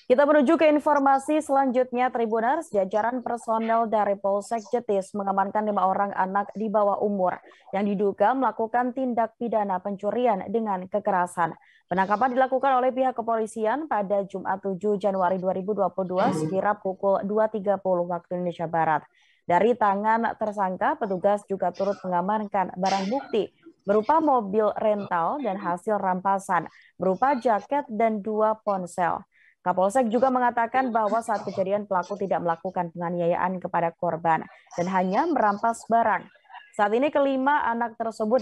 Kita menuju ke informasi selanjutnya, Tribuners. Jajaran personel dari Polsek Jetis mengamankan 5 orang anak di bawah umur yang diduga melakukan tindak pidana pencurian dengan kekerasan. Penangkapan dilakukan oleh pihak kepolisian pada Jumat 7 Januari 2022 sekira pukul 2.30 waktu Indonesia Barat. Dari tangan tersangka, petugas juga turut mengamankan barang bukti berupa mobil rental dan hasil rampasan berupa jaket dan 2 ponsel. Kapolsek juga mengatakan bahwa saat kejadian pelaku tidak melakukan penganiayaan kepada korban dan hanya merampas barang. Saat ini kelima anak tersebut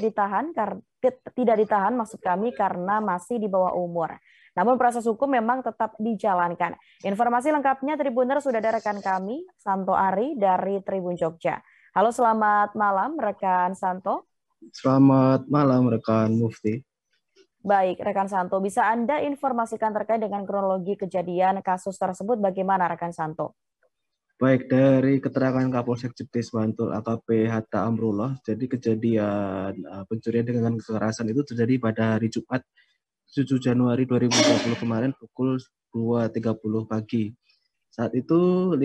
tidak ditahan maksud kami karena masih di bawah umur. Namun proses hukum memang tetap dijalankan. Informasi lengkapnya Tribuner sudah ada rekan kami, Santo Ari dari Tribun Jogja. Halo, selamat malam rekan Santo. Selamat malam rekan Mufti. Baik, rekan Santo, bisa Anda informasikan terkait dengan kronologi kejadian kasus tersebut bagaimana rekan Santo? Baik, dari keterangan Kapolsek Jetis Bantul AKP Hatta Amrullah, jadi kejadian pencurian dengan kekerasan itu terjadi pada hari Jumat 7 Januari 2020 kemarin pukul 2.30 pagi. Saat itu 5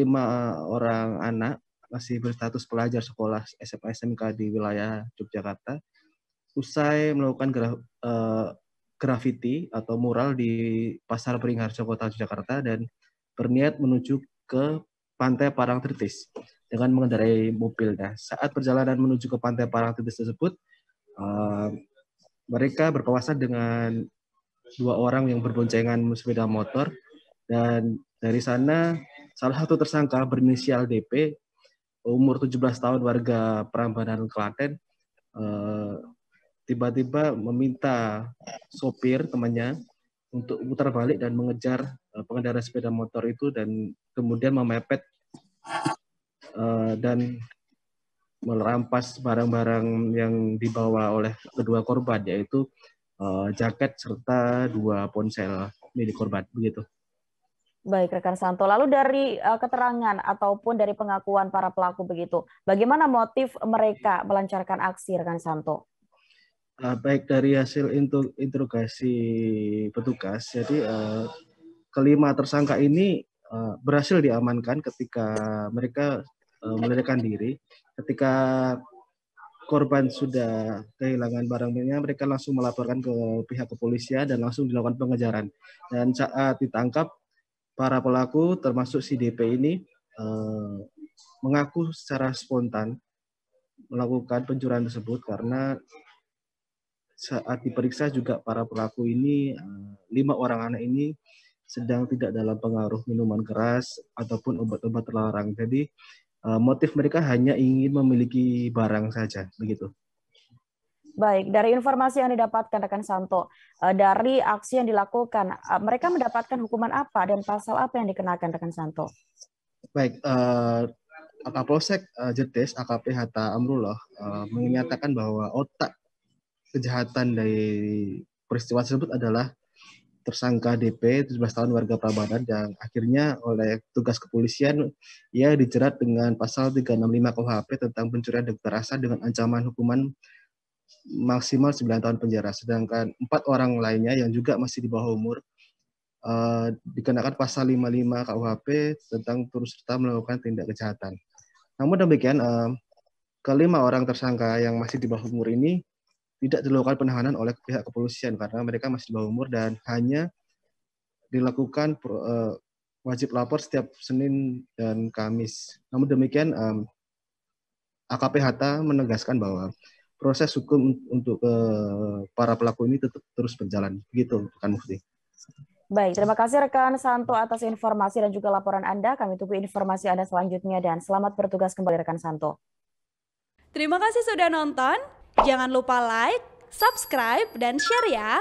orang anak masih berstatus pelajar sekolah SMA SMK di wilayah Yogyakarta usai melakukan grafiti atau mural di Pasar Beringharjo Kota Jakarta dan berniat menuju ke Pantai Parangtritis dengan mengendarai mobil. Nah, saat perjalanan menuju ke Pantai Parangtritis tersebut, mereka berpapasan dengan 2 orang yang berboncengan sepeda motor, dan dari sana salah satu tersangka berinisial DP, umur 17 tahun, warga Prambanan, Klaten, tiba-tiba meminta sopir temannya untuk putar balik dan mengejar pengendara sepeda motor itu dan kemudian memepet dan merampas barang-barang yang dibawa oleh kedua korban, yaitu jaket serta 2 ponsel milik korban, begitu. Baik, rekan Santo. Lalu dari keterangan ataupun dari pengakuan para pelaku begitu, bagaimana motif mereka melancarkan aksi, rekan Santo? Baik, dari hasil interogasi petugas, jadi kelima tersangka ini berhasil diamankan ketika mereka melarikan diri. Ketika korban sudah kehilangan barangnya, mereka langsung melaporkan ke pihak kepolisian dan langsung dilakukan pengejaran. Dan saat ditangkap, para pelaku termasuk si DP ini mengaku secara spontan melakukan pencurian tersebut karena saat diperiksa juga para pelaku ini, 5 orang anak ini sedang tidak dalam pengaruh minuman keras ataupun obat-obat terlarang. Jadi motif mereka hanya ingin memiliki barang saja, begitu. Baik, dari informasi yang didapatkan rekan Santo, dari aksi yang dilakukan, mereka mendapatkan hukuman apa dan pasal apa yang dikenakan rekan Santo? Baik, Kapolsek Jetis AKP Hatta Amrullah menyatakan bahwa otak kejahatan dari peristiwa tersebut adalah tersangka DP 17 tahun, warga Prambanan, yang akhirnya oleh tugas kepolisian ia dijerat dengan pasal 365 KUHP tentang pencurian dan kekerasan dengan ancaman hukuman maksimal 9 tahun penjara. Sedangkan 4 orang lainnya yang juga masih di bawah umur dikenakan pasal 55 KUHP tentang turut serta melakukan tindak kejahatan. Namun demikian, kelima orang tersangka yang masih di bawah umur ini tidak dilakukan penahanan oleh pihak kepolisian karena mereka masih di bawah umur dan hanya dilakukan wajib lapor setiap Senin dan Kamis. Namun demikian, AKP Hatta menegaskan bahwa proses hukum untuk para pelaku ini tetap terus berjalan. Begitu, rekan Mufti. Baik, terima kasih rekan Santo atas informasi dan juga laporan Anda. Kami tunggu informasi Anda selanjutnya dan selamat bertugas kembali rekan Santo. Terima kasih sudah nonton. Jangan lupa like, subscribe, dan share ya.